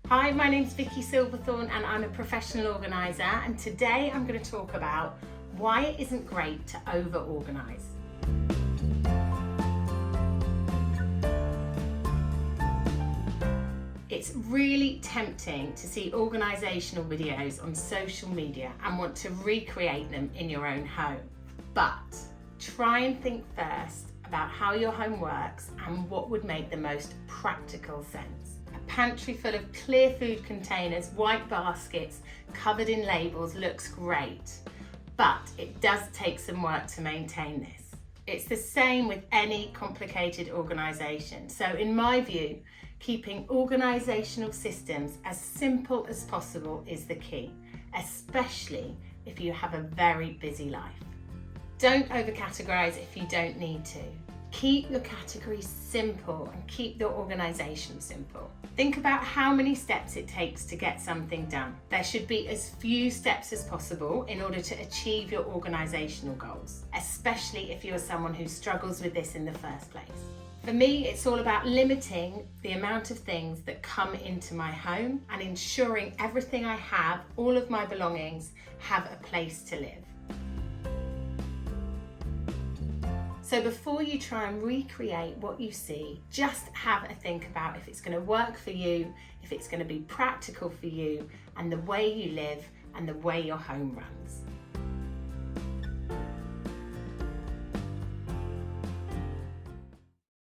Hi, my name's Vicky Silverthorne and I'm a professional organiser, and today I'm going to talk about why it isn't great to over-organise. It's really tempting to see organisational videos on social media and want to recreate them in your own home. But try and think first about how your home works and what would make the most practical sense. A pantry full of clear food containers, white baskets, covered in labels looks great, but it does take some work to maintain this. It's the same with any complicated organisation. So in my view, keeping organisational systems as simple as possible is the key, especially if you have a very busy life. Don't overcategorise if you don't need to. Keep your categories simple and keep your organisation simple. Think about how many steps it takes to get something done. There should be as few steps as possible in order to achieve your organisational goals, especially if you're someone who struggles with this in the first place. For me, it's all about limiting the amount of things that come into my home and ensuring everything I have, all of my belongings, have a place to live. So before you try and recreate what you see, just have a think about if it's going to work for you, if it's going to be practical for you, and the way you live and the way your home runs.